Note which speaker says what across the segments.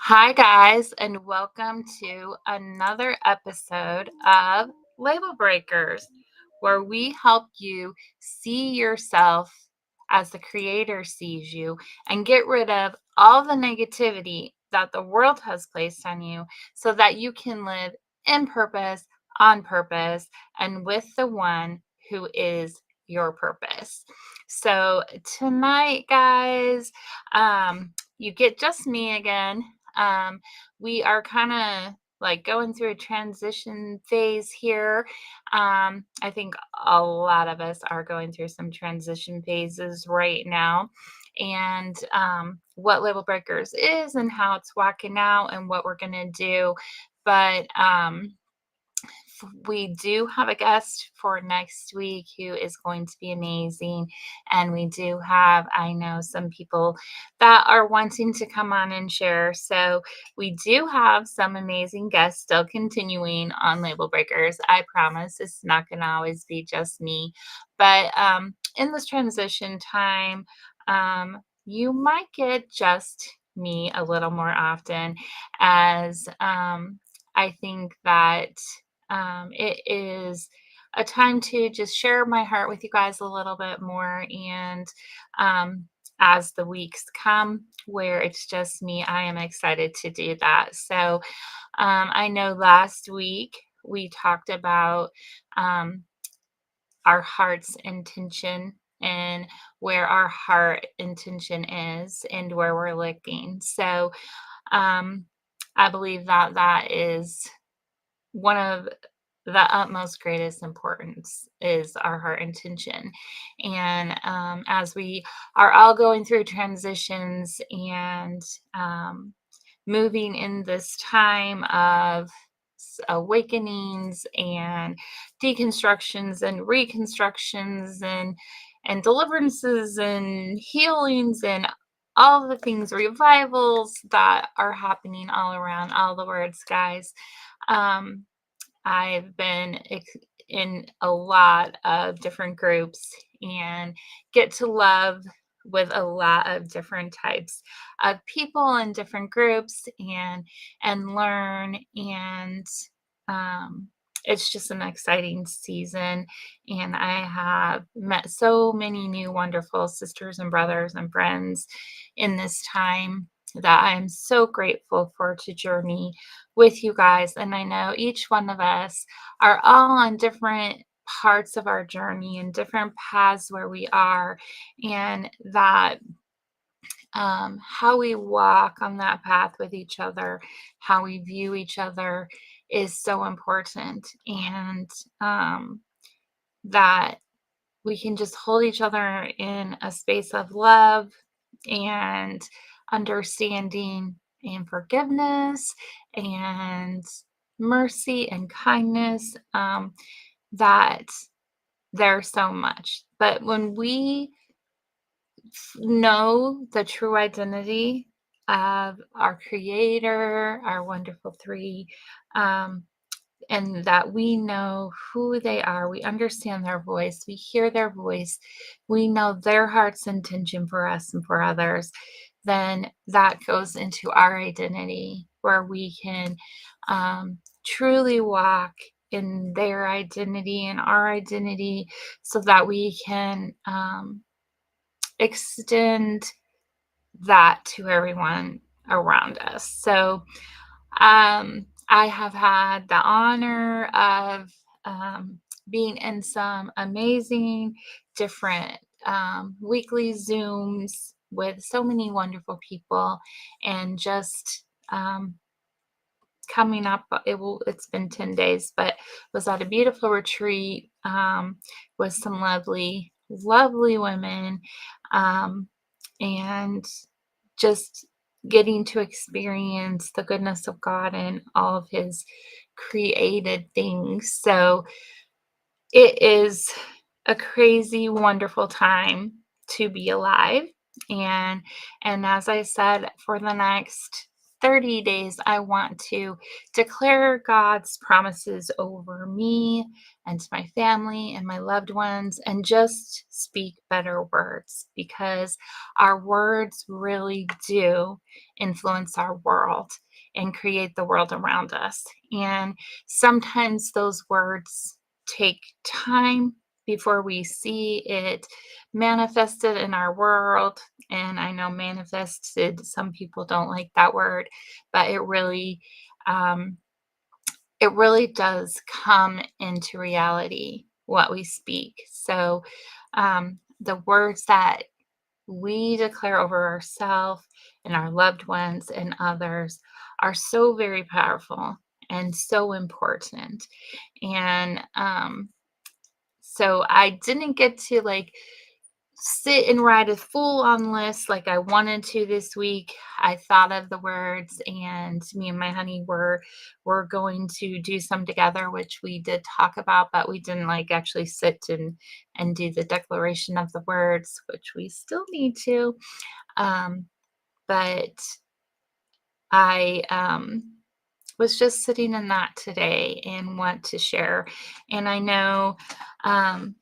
Speaker 1: Hi, guys, and welcome to another episode of Label Breakers, where we help you see yourself as the Creator sees you and get rid of all the negativity that the world has placed on you so that you can live in purpose, on purpose, and with the one who is your purpose. So, tonight, guys, you get just me again. um, we are kind of like going through a transition phase here. I think a lot of us are going through some transition phases right now. And what Label Breakers is and how it's walking out and what we're going to do. But we do have a guest for next week who is going to be amazing. And we do have, I know, some people that are wanting to come on and share. So we do have some amazing guests still continuing on Label Breakers. I promise it's not going to always be just me. But in this transition time, you might get just me a little more often as I think that it is a time to just share my heart with you guys a little bit more. And um, as the weeks come where it's just me, I am excited to do that. So I know last week we talked about um, our heart's intention and where our heart intention is and where we're looking. So um, I believe that that is one of the utmost greatest importance is our heart intention. And as we are all going through transitions and moving in this time of awakenings and deconstructions and reconstructions and deliverances and healings and all the things, revivals that are happening all around, all the words, guys. um, I've been in a lot of different groups and get to love with a lot of different types of people in different groups and learn. And um, it's just an exciting season. And I have met so many new wonderful sisters and brothers and friends in this time that I'm so grateful for to journey with you guys. And I know each one of us are all on different parts of our journey and different paths where we are, and that how we walk on that path with each other, how we view each other is so important. And that we can just hold each other in a space of love and understanding and forgiveness and mercy and kindness. That there's so much. But when we know the true identity of our creator, our wonderful three, um, and that we know who they are, we understand their voice, we hear their voice, we know their heart's intention for us and for others, then that goes into our identity where we can truly walk in their identity and our identity so that we can extend that to everyone around us. So I have had the honor of being in some amazing different weekly Zooms with so many wonderful people, and just coming up, it's been 10 days, but was at a beautiful retreat with some lovely, lovely women. Um, and just getting to experience the goodness of God and all of his created things. So it is a crazy, wonderful time to be alive. And and as I said, for the next 30 days, I want to declare God's promises over me and to my family and my loved ones, and just speak better words, because our words really do influence our world and create the world around us. And sometimes those words take time before we see it manifested in our world. And I know manifested, some people don't like that word, but um, it really does come into reality what we speak. So the words that we declare over ourselves and our loved ones and others are so very powerful and so important. And so I didn't get to like sit and write a full on list like I wanted to this week. I thought of the words, and me and my honey were going to do some together, which we did talk about, but we didn't like actually sit and do the declaration of the words, which we still need to. Um, but I was just sitting in that today and want to share. And I know um,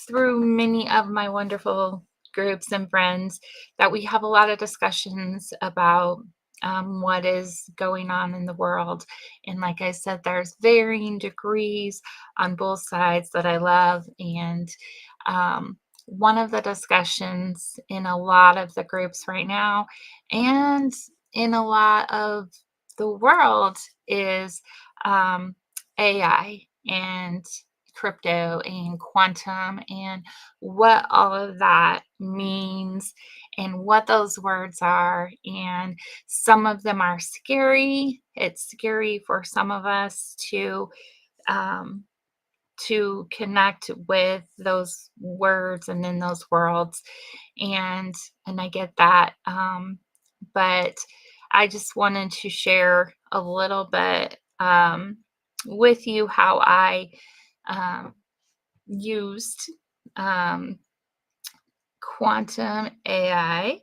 Speaker 1: through many of my wonderful groups and friends that we have a lot of discussions about what is going on in the world. And like I said, there's varying degrees on both sides that I love. And one of the discussions in a lot of the groups right now, and in a lot of the world, is AI and crypto and quantum, and what all of that means and what those words are. And some of them are scary. It's scary for some of us um, to connect with those words and in those worlds, and I get that. But I just wanted to share a little bit with you how I um, used um, quantum AI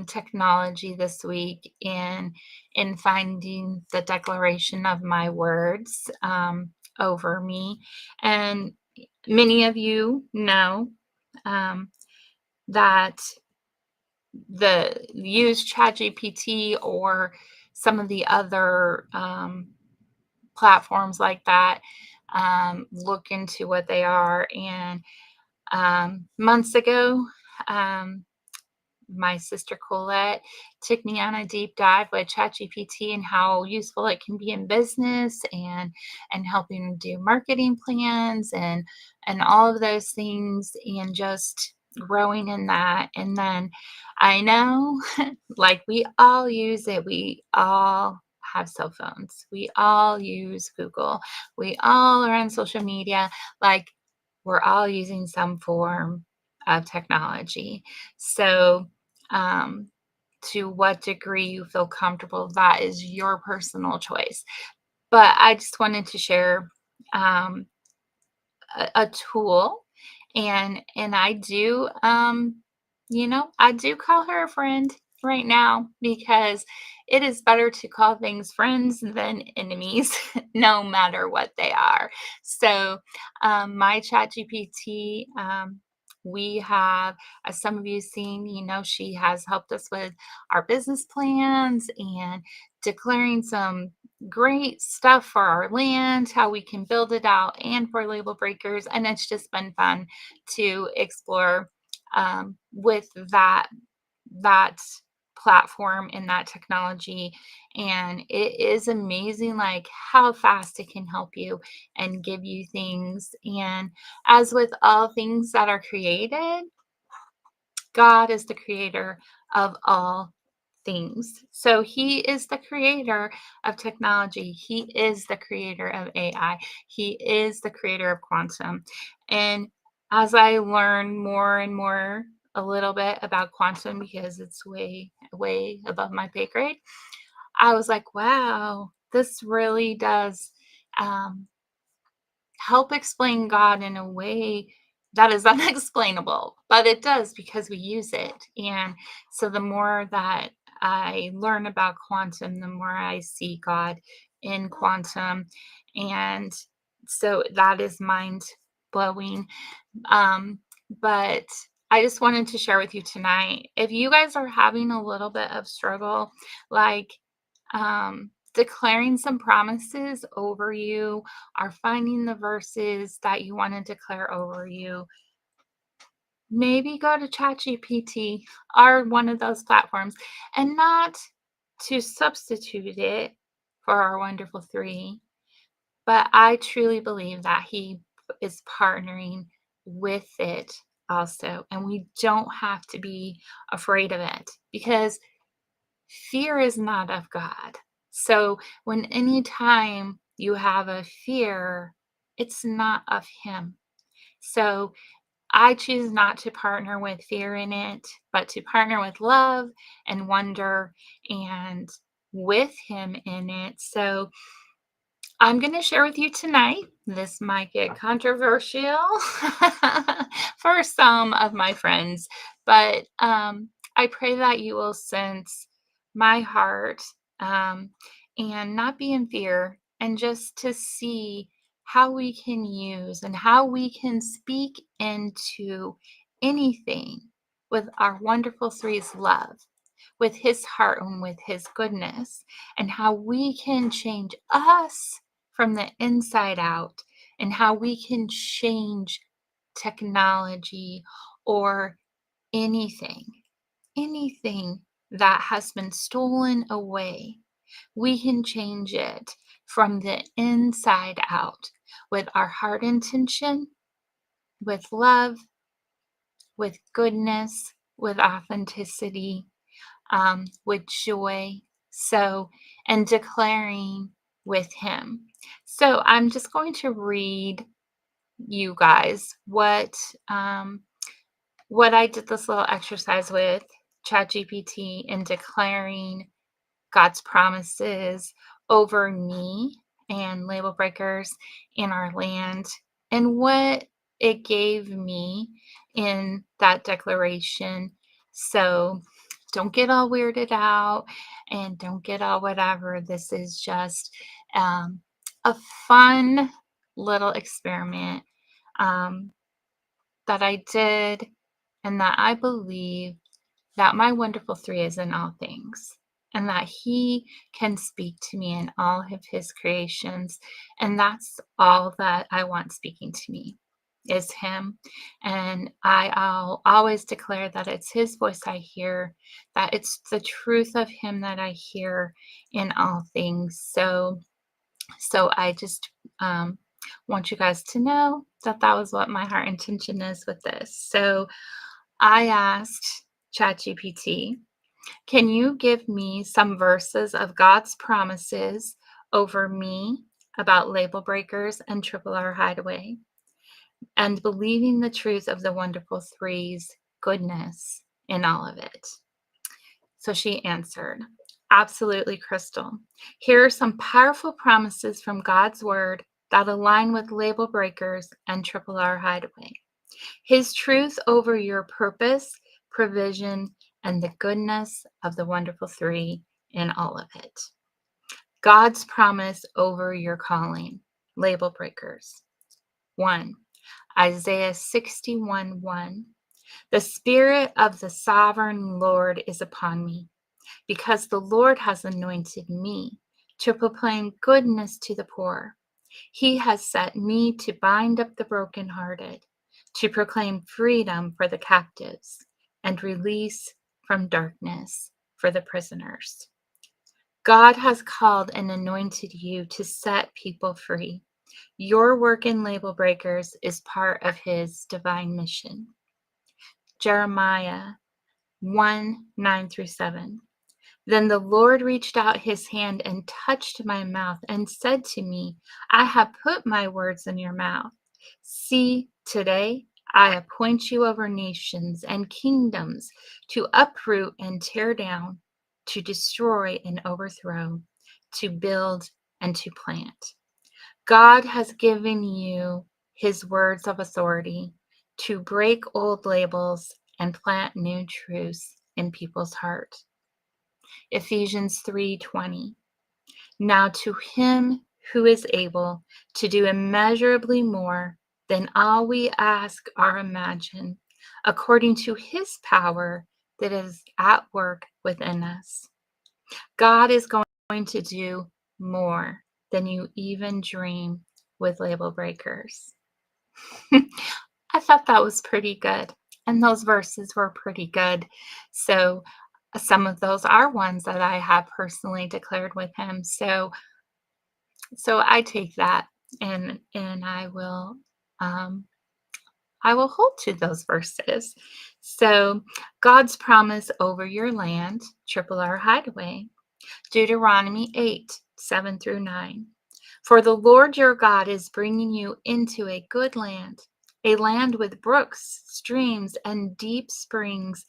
Speaker 1: technology this week in finding the declaration of my words over me. And many of you know um, that the use ChatGPT or some of the other platforms like that. Look into what they are. And months ago, um, my sister Colette took me on a deep dive with ChatGPT and how useful it can be in business and helping do marketing plans and all of those things, and just growing in that. And then I know like we all use it, we all have cell phones, we all use Google, we all are on social media, like we're all using some form of technology. So um, to what degree you feel comfortable, that is your personal choice. But I just wanted to share um, a tool, and I do, I do call her a friend right now, because it is better to call things friends than enemies, no matter what they are. So, my Chat GPT, we have, as some of you seen, she has helped us with our business plans and declaring some great stuff for our land, how we can build it out, and for label breakers. And it's just been fun to explore with that platform and that technology. And it is amazing like how fast it can help you and give you things. And as with all things that are created, God is the creator of all things. So he is the creator of technology. He is the creator of AI. He is the creator of quantum. And as I learn more and more a little bit about quantum, because it's way, way above my pay grade, I was like, wow, this really does um, help explain God in a way that is unexplainable, but it does because we use it. And so the more that I learn about quantum, the more I see God in quantum. And so that is mind blowing. Um, but I just wanted to share with you tonight, if you guys are having a little bit of struggle, like declaring some promises over you, are finding the verses that you want to declare over you, maybe go to ChatGPT or one of those platforms, and not to substitute it for our wonderful three, but I truly believe that he is partnering with it also. And we don't have to be afraid of it, because fear is not of God. So when anytime you have a fear, it's not of him. So I choose not to partner with fear in it, but to partner with love and wonder and with him in it. So I'm going to share with you tonight. This might get controversial for some of my friends, but I pray that you will sense my heart, um, and not be in fear, and just to see how we can use and how we can speak into anything with our wonderful three's love, with his heart, and with his goodness, and how we can change us from the inside out, and how we can change technology or anything, anything that has been stolen away. We can change it from the inside out with our heart intention, with love, with goodness, with authenticity, with joy. So, and declaring with him. So, I'm just going to read you guys what I did this little exercise with ChatGPT in declaring God's promises over me and label breakers in our land, and what it gave me in that declaration. So don't get all weirded out and don't get all whatever. This is just um, a fun little experiment um, that I did, and that I believe that my wonderful three is in all things, and that he can speak to me in all of his creations. And that's all that I want speaking to me, is him. And I'll always declare that it's his voice I hear, that it's the truth of him that I hear in all things. So I just want you guys to know that that was what my heart intention is with this. So I asked ChatGPT, can you give me some verses of God's promises over me about label breakers and Triple R Hideaway, and believing the truth of the wonderful three's goodness in all of it? So she answered, absolutely, Crystal. Here are some powerful promises from God's word that align with label breakers and Triple R Hideaway. His truth over your purpose, provision, and the goodness of the wonderful three in all of it. God's promise over your calling, label breakers. 1. Isaiah 61:1. The Spirit of the sovereign Lord is upon me, because the Lord has anointed me to proclaim goodness to the poor. He has set me to bind up the brokenhearted, to proclaim freedom for the captives, and release from darkness for the prisoners. God has called and anointed you to set people free. Your work in label breakers is part of his divine mission. Jeremiah 1:9-7. Then the Lord reached out his hand and touched my mouth and said to me, I have put my words in your mouth. See, today I appoint you over nations and kingdoms to uproot and tear down, to destroy and overthrow, to build and to plant. God has given you his words of authority to break old labels and plant new truths in people's hearts. Ephesians 3:20. Now to him who is able to do immeasurably more than all we ask or imagine, according to his power that is at work within us. God is going to do more than you even dream with Label Breakers. I thought that was pretty good. And those verses were pretty good. So some of those are ones that I have personally declared with him. So I take that and um I will hold to those verses. So God's promise over your land, Triple R Hideaway, Deuteronomy 8:7-9. For the Lord your God is bringing you into a good land, a land with brooks, streams, and deep springs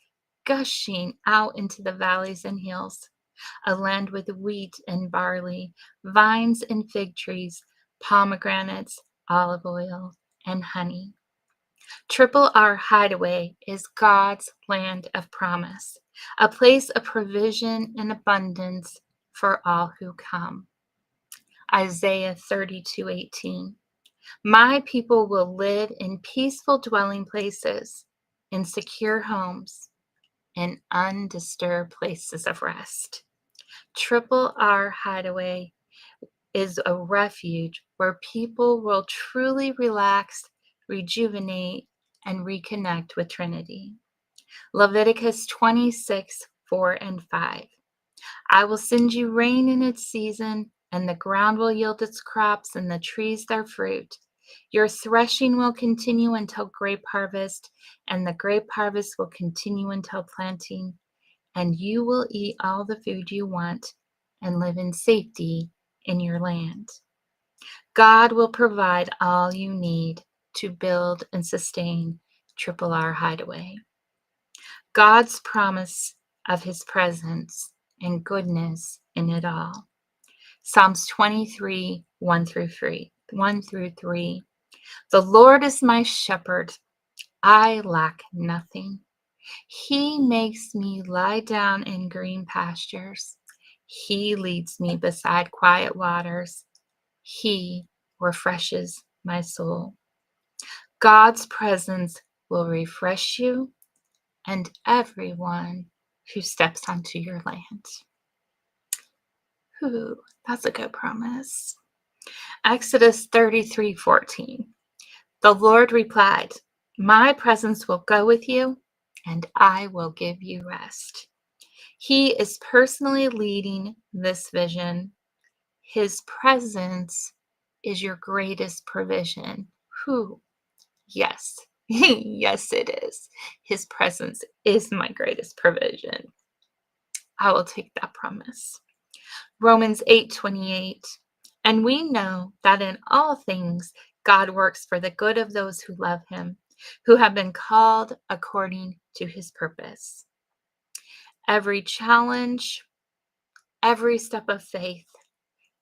Speaker 1: gushing out into the valleys and hills, a land with wheat and barley, vines and fig trees, pomegranates, olive oil, and honey. Triple R Hideaway is God's land of promise, a place of provision and abundance for all who come. Isaiah 32:18. My people will live in peaceful dwelling places, in secure homes, in undisturbed places of rest. Triple R Hideaway is a refuge where people will truly relax, rejuvenate, and reconnect with Trinity. Leviticus 26:4-5. I will send you rain in its season, and the ground will yield its crops, and the trees their fruit. Your threshing will continue until grape harvest, and the grape harvest will continue until planting, and you will eat all the food you want and live in safety in your land. God will provide all you need to build and sustain Triple R Hideaway. God's promise of his presence and goodness in it all. Psalms 23:1-3. The Lord is my shepherd. I lack nothing. He makes me lie down in green pastures. He leads me beside quiet waters. He refreshes my soul. God's presence will refresh you and everyone who steps onto your land. Ooh, that's a good promise. Exodus 33:14. The Lord replied, my presence will go with you, and I will give you rest. He is personally leading this vision. His presence is your greatest provision. Who? Yes. Yes, it is. His presence is my greatest provision. I will take that promise. Romans 8:28. And we know that in all things God works for the good of those who love him, who have been called according to his purpose. Every challenge, every step of faith,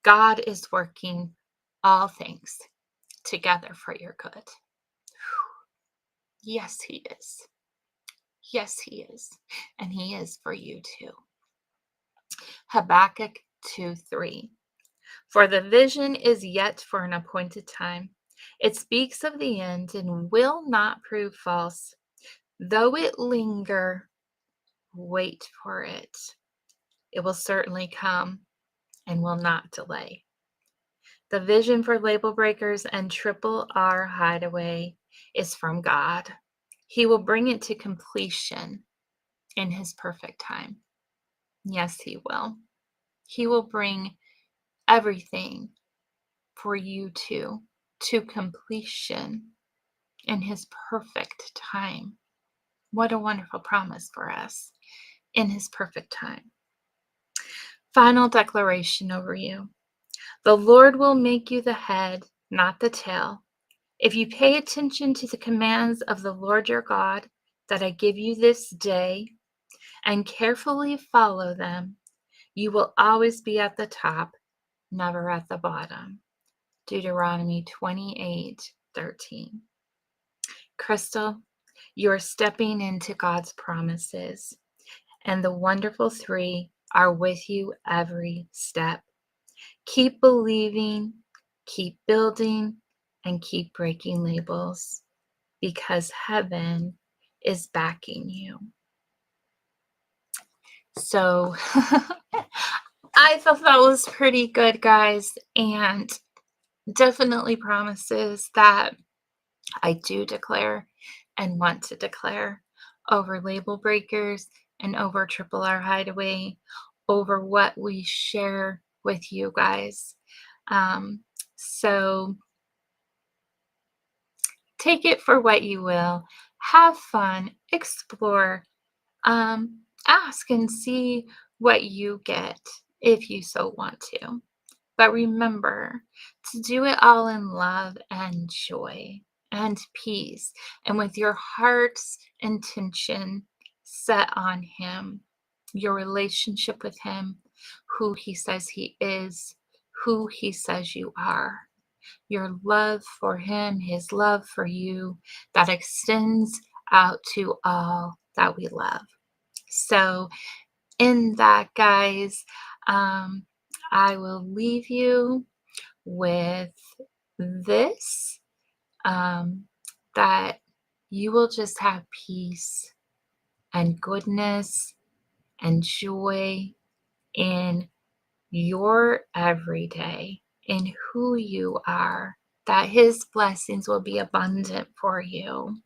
Speaker 1: God is working all things together for your good. Yes, he is. Yes, he is. And he is for you too. Habakkuk 2:3. For the vision is yet for an appointed time. It speaks of the end and will not prove false. Though it linger, wait for it. It will certainly come and will not delay. The vision for Label Breakers and Triple R Hideaway is from God. He will bring it to completion in his perfect time. Yes, he will. He will bring everything for you to completion in his perfect time. What a wonderful promise for us in his perfect time. Final declaration over you. The Lord will make you the head, not the tail. If you pay attention to the commands of the Lord your God that I give you this day and carefully follow them, you will always be at the top, never at the bottom. Deuteronomy 28:13. Crystal, you are stepping into God's promises and the wonderful 3 are with you every step. Keep believing, keep building, and keep breaking labels because heaven is backing you. So I thought that was pretty good, guys, and definitely promises that I do declare and want to declare over Label Breakers and over Triple R Hideaway, over what we share with you guys. So take it for what you will. Have fun, explore, ask and see what you get if you so want to. But remember to do it all in love and joy and peace, and with your heart's intention set on Him, your relationship with Him, who He says He is, who He says you are, your love for Him, His love for you that extends out to all that we love. So, in that, guys, um, I will leave you with this, um, that you will just have peace and goodness and joy in your everyday, in who you are, that His blessings will be abundant for you.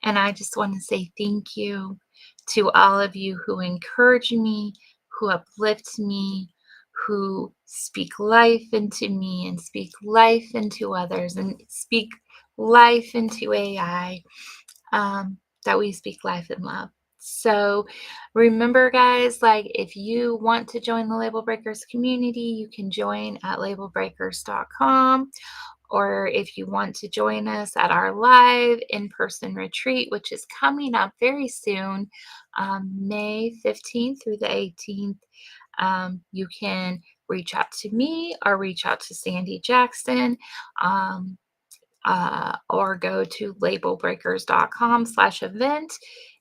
Speaker 1: And I just want to say thank you to all of you who encourage me, who uplift me, who speak life into me and speak life into others and speak life into AI, that we speak life and love. So remember, guys, like if you want to join the Label Breakers community, you can join at labelbreakers.com. Or if you want to join us at our live in-person retreat, which is coming up very soon, May 15th through the 18th, you can reach out to me or reach out to Sandy Jackson. Or go to labelbreakers.com/event,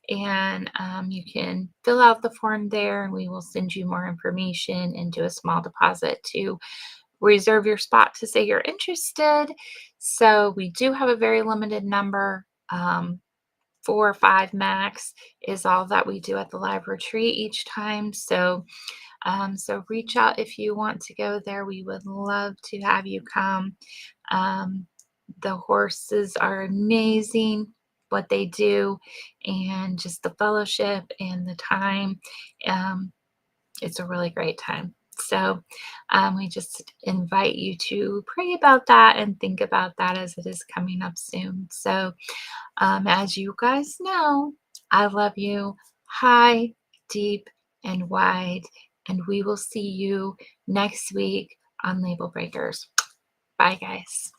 Speaker 1: and you can fill out the form there and we will send you more information and do a small deposit to reserve your spot to say you're interested. So we do have a very limited number. 4 or 5 max is all that we do at the live retreat each time. So so reach out if you want to go there. We would love to have you come. Um, the horses are amazing, what they do, and just the fellowship and the time. Um, it's a really great time. So we just invite you to pray about that and think about that as it is coming up soon. So as you guys know, I love you high, deep, and wide. And we will see you next week on Label Breakers. Bye, guys.